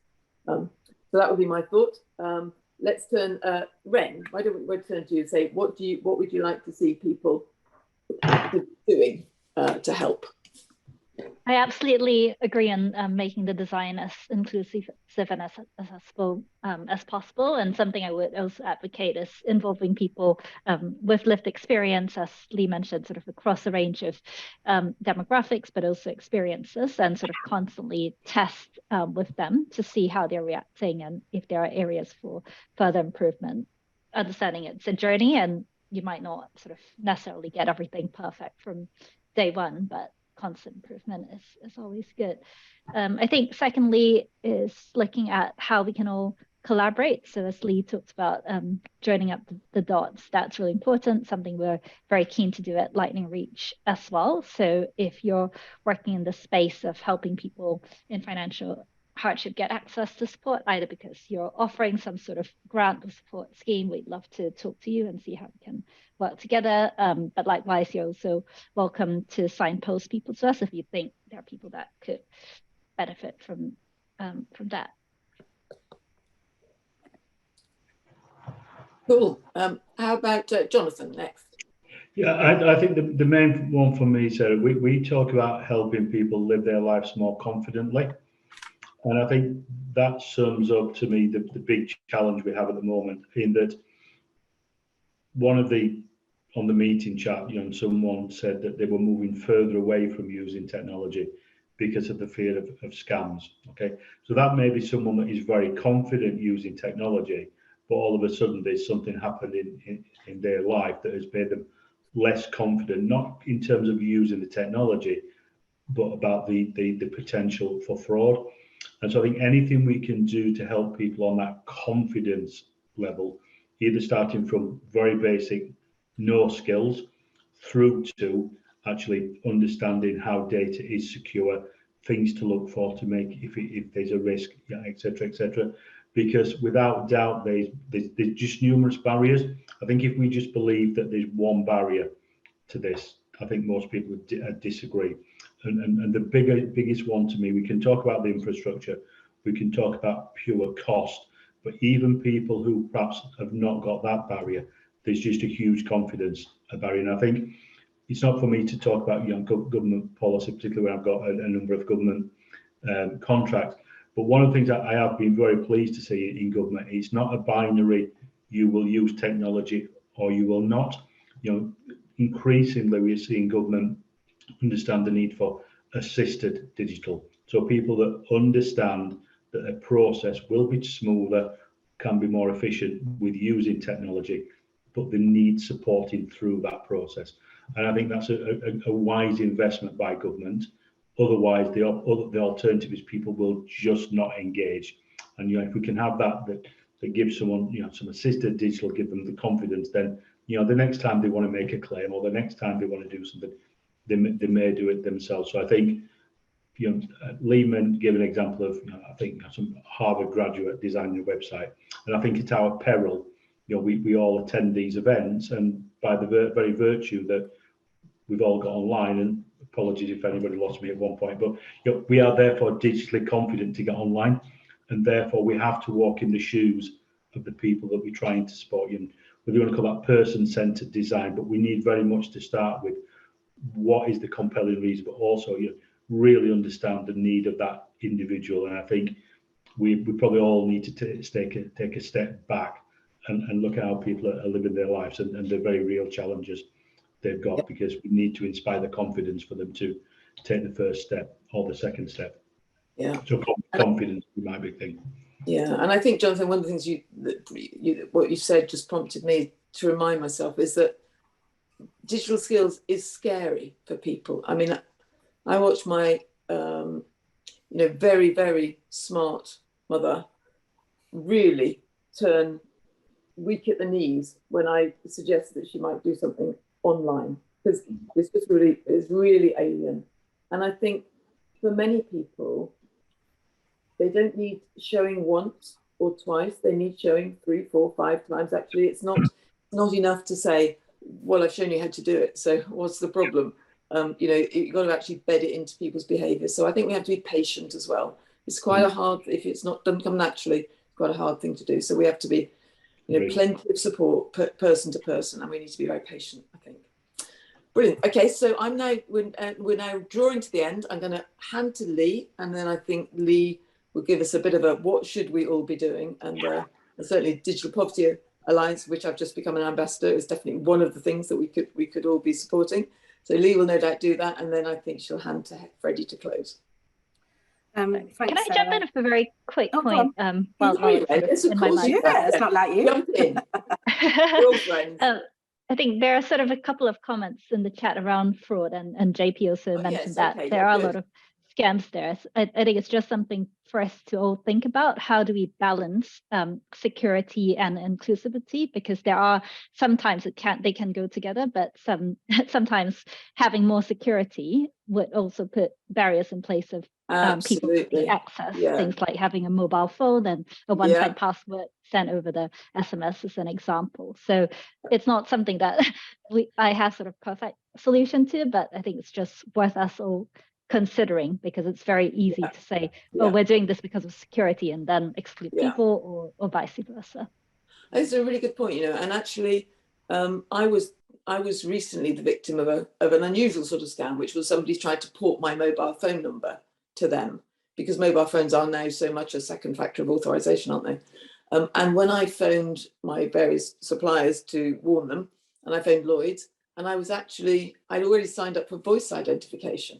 So that would be my thought. Let's turn, Ren, why don't we turn to you and say, what would you like to see people doing to help? I absolutely agree on making the design as inclusive and as accessible as possible. And something I would also advocate is involving people with lived experience, as Lee mentioned, sort of across a range of demographics, but also experiences, and sort of constantly test with them to see how they're reacting and if there are areas for further improvement. Understanding it's a journey, and you might not sort of necessarily get everything perfect from day one, but constant improvement is always good. I think secondly is looking at how we can all collaborate. So as Lee talked about, joining up the dots, that's really important, something we're very keen to do at Lightning Reach as well. So if you're working in the space of helping people in financial hardship get access to support, either because you're offering some sort of grant or support scheme, we'd love to talk to you and see how we can work together. But likewise, you're also welcome to signpost people to us if you think there are people that could benefit from that. Cool. How about Jonathan next? Yeah, I think the main one for me, Sarah, we talk about helping people live their lives more confidently. And I think that sums up to me the big challenge we have at the moment, in that on the meeting chat, someone said that they were moving further away from using technology because of the fear of scams. Okay, so that may be someone that is very confident using technology, but all of a sudden there's something happened in their life that has made them less confident, not in terms of using the technology, but about the potential for fraud. And so I think anything we can do to help people on that confidence level, either starting from very basic no skills through to actually understanding how data is secure, things to look for to make if there's a risk, etc., etc. Because without doubt, there's just numerous barriers. I think if we just believe that there's one barrier to this, I think most people would disagree. And the biggest one to me, we can talk about the infrastructure, we can talk about pure cost, but even people who perhaps have not got that barrier, there's just a huge confidence barrier. And I think it's not for me to talk about government policy, particularly when I've got a number of government contracts, But one of the things that I have been very pleased to see in government, it's not a binary, you will use technology or you will not. You know, increasingly we're seeing government understand the need for assisted digital. So people that understand that a process will be smoother, can be more efficient with using technology, but they need supporting through that process. And I think that's a wise investment by government. Otherwise, the alternative is people will just not engage. And you know, if we can have that gives someone, you know, some assisted digital, give them the confidence, then you know, the next time they want to make a claim or the next time they want to do something, they may do it themselves. So I think, you know, Lehman gave an example of, you know, I think some Harvard graduate designing a website, and I think it's our peril. You know, we all attend these events, and by the very virtue that we've all got online, and apologies if anybody lost me at one point, but you know, we are therefore digitally confident to get online, and therefore we have to walk in the shoes of the people that we're trying to support. You know, whether you want to call that person-centered design, but we need very much to start with what is the compelling reason, but also you know, really understand the need of that individual. And I think we probably all need to take a step back and look at how people are living their lives and the very real challenges they've got, because we need to inspire the confidence for them to take the first step or the second step. Yeah. So confidence is my big thing. Yeah, and I think, Jonathan, one of the things what you said just prompted me to remind myself is that digital skills is scary for people. I mean, I watched my, you know, very, very smart mother really turn weak at the knees when I suggested that she might do something online, because this was really alien. And I think for many people, they don't need showing once or twice. They need showing 3, 4, 5 times. Actually, it's not enough to say, well, I've shown you how to do it, so what's the problem? You know, you've got to actually bed it into people's behaviours. So I think we have to be patient as well. It's quite a hard, if it's not doesn't come naturally, quite a hard thing to do. So we have to be, you know, plenty of support person to person, and we need to be very patient, I think. Brilliant. Okay, so we're now drawing to the end. I'm going to hand to Lee, and then I think Lee will give us a bit of a what should we all be doing, and certainly Digital Poverty Alliance, which I've just become an ambassador, is definitely one of the things that we could all be supporting. So Lee will no doubt do that, and then I think she'll hand to Freddie to close. Thanks, Can I jump in for a very quick point? While it's in my mind. Yeah, it's not like you. Jump in. We're all friends. I think there are sort of a couple of comments in the chat around fraud, and JP also mentioned that there are a lot of scams there. I think it's just something for us to all think about. How do we balance security and inclusivity? Because there are sometimes they can go together, but sometimes having more security would also put barriers in place of people to access things like having a mobile phone and a one-time password sent over the SMS as an example. So it's not something that I have sort of perfect solution to, but I think it's just worth us all considering, because it's very easy to say, oh, we're doing this because of security, and then exclude people, or vice versa. That's a really good point, you know. And actually, I was recently the victim of an unusual sort of scam, which was somebody tried to port my mobile phone number to them, because mobile phones are now so much a second factor of authorization, aren't they? And when I phoned my various suppliers to warn them, and I phoned Lloyds, and I'd already signed up for voice identification.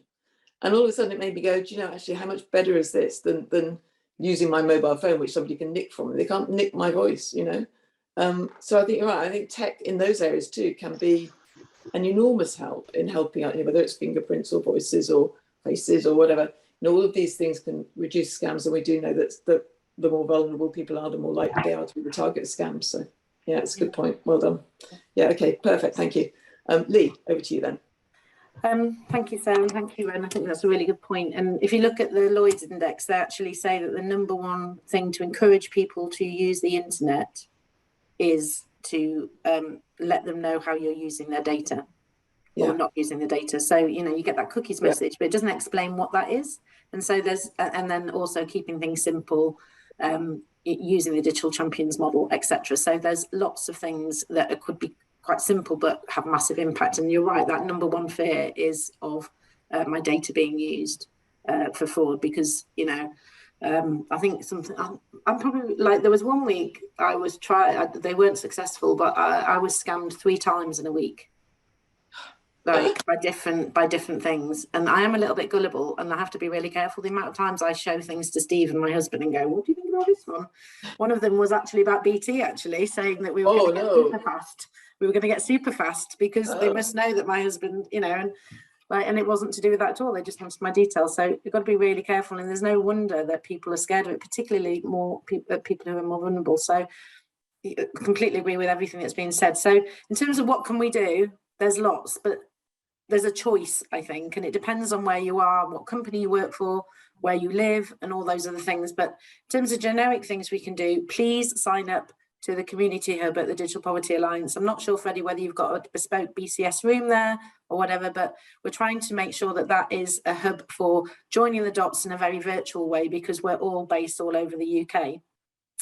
And all of a sudden it made me go, do you know, actually, how much better is this than using my mobile phone, which somebody can nick from me? They can't nick my voice, you know? So I think you're right. I think tech in those areas too can be an enormous help in helping out, you know, whether it's fingerprints or voices or faces or whatever. You know, all of these things can reduce scams, and we do know that the more vulnerable people are, the more likely they are to be the target of scams. So yeah, it's a good point. Well done. Yeah, okay, perfect. Thank you. Lee, over to you then. Thank you, Sarah, and thank you, Ren. I think that's a really good point. And if you look at the Lloyds Index, they actually say that the #1 thing to encourage people to use the internet is to let them know how you're using their data or not using the data. So, you know, you get that cookies message, but it doesn't explain what that is. And so and then also keeping things simple, using the digital champions model, etc. So there's lots of things that could be quite simple but have massive impact. And you're right, that #1 fear is of my data being used for fraud, because, you know, I think something, I'm probably like, there was one week I was they weren't successful, but I was scammed 3 times in a week, like by different things. And I am a little bit gullible, and I have to be really careful the amount of times I show things to Steve and my husband and go, what do you think about this one? One of them was actually about BT, actually, saying that we were going to get super fast. We were going to get super fast because they must know that my husband, you know, and it wasn't to do with that at all. They just wanted my details. So you've got to be really careful. And there's no wonder that people are scared of it, particularly more people who are more vulnerable. So I completely agree with everything that's been said. So in terms of what can we do, there's lots, but there's a choice, I think, and it depends on where you are, what company you work for, where you live, and all those other things. But in terms of generic things we can do, please sign up to the community hub at the Digital Poverty Alliance. I'm not sure, Freddie, whether you've got a bespoke BCS room there or whatever, but we're trying to make sure that that is a hub for joining the dots in a very virtual way, because we're all based all over the UK.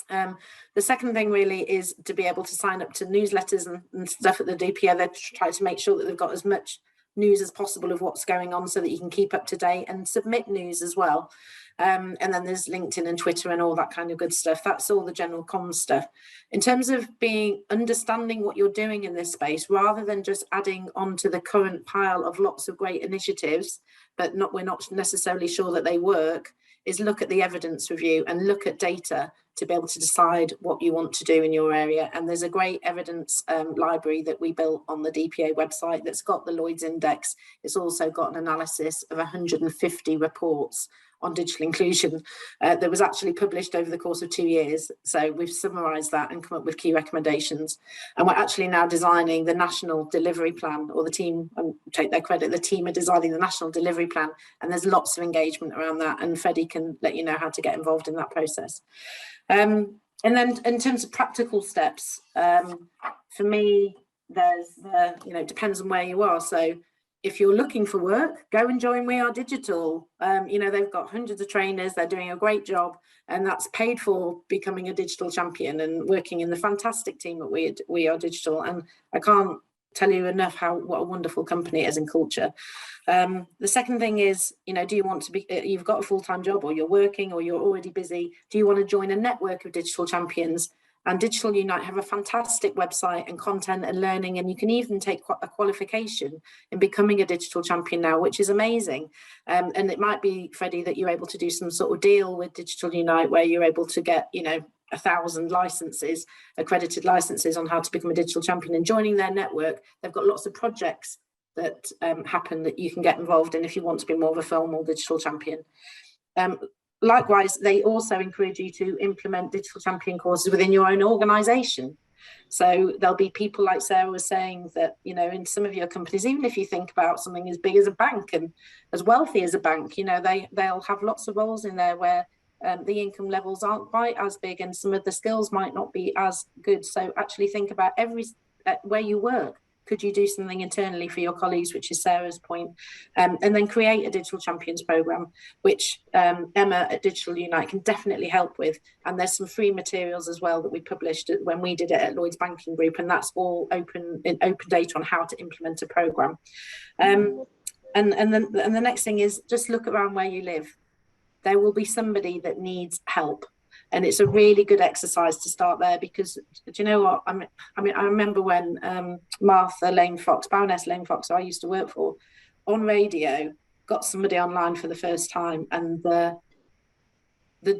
The second thing really is to be able to sign up to newsletters and stuff at the DPA. They try to make sure that they've got as much news as possible of what's going on so that you can keep up to date and submit news as well. And then there's LinkedIn and Twitter and all that kind of good stuff. That's all the general comms stuff. In terms of understanding what you're doing in this space, rather than just adding onto the current pile of lots of great initiatives, but we're not necessarily sure that they work, is look at the evidence review and look at data to be able to decide what you want to do in your area. And there's a great evidence library that we built on the DPA website that's got the Lloyds index. It's also got an analysis of 150 reports on digital inclusion that was actually published over the course of 2 years. So we've summarised that and come up with key recommendations. And we're actually now designing the national delivery plan, or the team, take their credit, the team are designing the national delivery plan, and there's lots of engagement around that, and Freddie can let you know how to get involved in that process. And then in terms of practical steps, for me, there's it depends on where you are. So if you're looking for work, go and join We Are Digital. They've got hundreds of trainers, they're doing a great job, and that's paid for becoming a digital champion and working in the fantastic team at We Are Digital. And I can't tell you enough what a wonderful company it is in culture. The second thing is, do you want to be, you've got a full-time job, or you're working, or you're already busy, do you want to join a network of digital champions? And Digital Unite have a fantastic website and content and learning, and you can even take a qualification in becoming a digital champion now, which is amazing. And it might be, Freddie, that you're able to do some sort of deal with Digital Unite where you're able to get, 1,000 licenses, accredited licenses on how to become a digital champion. And joining their network, they've got lots of projects that happen that you can get involved in if you want to be more of a formal digital champion. Likewise, they also encourage you to implement digital champion courses within your own organisation. So there'll be people, like Sarah was saying, that, in some of your companies, even if you think about something as big as a bank and as wealthy as a bank, they'll have lots of roles in there where the income levels aren't quite as big and some of the skills might not be as good. So actually think about where you work. Could you do something internally for your colleagues, which is Sarah's point, and then create a Digital Champions programme, which Emma at Digital Unite can definitely help with. And there's some free materials as well that we published when we did it at Lloyds Banking Group, and that's all open data on how to implement a programme. And the next thing is just look around where you live. There will be somebody that needs help. And it's a really good exercise to start there, because do you know what? I remember when Martha Lane Fox, Baroness Lane Fox, who I used to work for, on radio, got somebody online for the first time, and the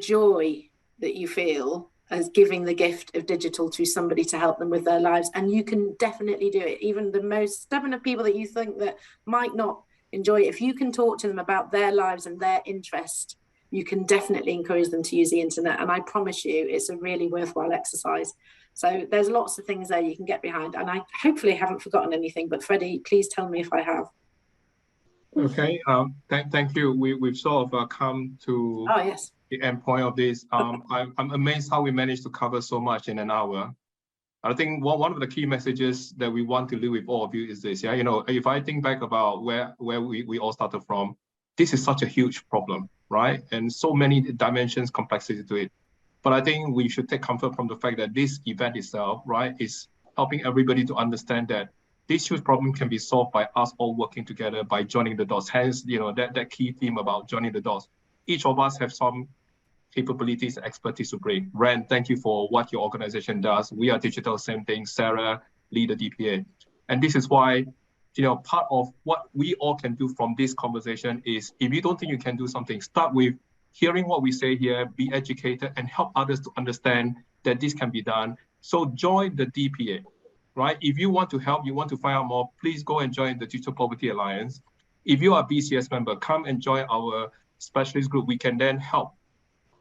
joy that you feel as giving the gift of digital to somebody to help them with their lives. And you can definitely do it. Even the most stubborn of people that you think that might not enjoy it, if you can talk to them about their lives and their interest, you can definitely encourage them to use the internet. And I promise you, it's a really worthwhile exercise. So there's lots of things there you can get behind. And I hopefully haven't forgotten anything, but Freddie, please tell me if I have. Okay, thank you. We've sort of come to the end point of this. I'm amazed how we managed to cover so much in an hour. I think one of the key messages that we want to leave with all of you is this. If I think back about where we all started from, this is such a huge problem, right? And so many dimensions, complexity to it. But I think we should take comfort from the fact that this event itself, right, is helping everybody to understand that this huge problem can be solved by us all working together, by joining the dots. Hence, that key theme about joining the dots. Each of us have some capabilities, expertise to bring. Ren, thank you for what your organization does. We Are Digital, same thing. Sarah, lead the DPA. And this is why, part of what we all can do from this conversation is, if you don't think you can do something, start with hearing what we say here, be educated, and help others to understand that this can be done. So join the DPA, right? If you want to help, you want to find out more, please go and join the Digital Poverty Alliance. If you are a BCS member, come and join our specialist group. We can then help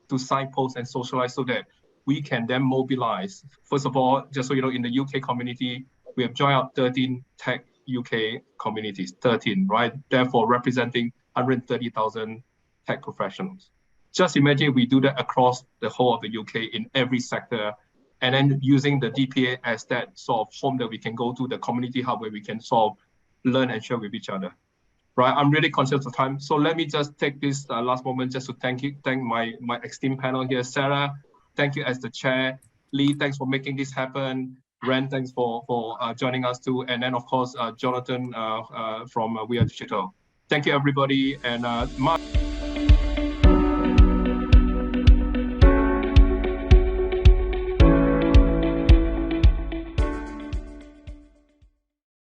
to signpost and socialize so that we can then mobilize. First of all, just so you know, in the UK community, we have joined up 13 tech UK communities, 13, right? Therefore, representing 130,000 tech professionals. Just imagine we do that across the whole of the UK in every sector, and then using the DPA as that sort of home that we can go to, the community hub where we can sort of learn and share with each other. Right, I'm really conscious of time, so let me just take this last moment just to thank my esteemed panel here. Sarah, thank you as the chair. Lee, thanks for making this happen. Ren, thanks for joining us too, and then of course Jonathan from We Are Digital. Thank you everybody, and Mark.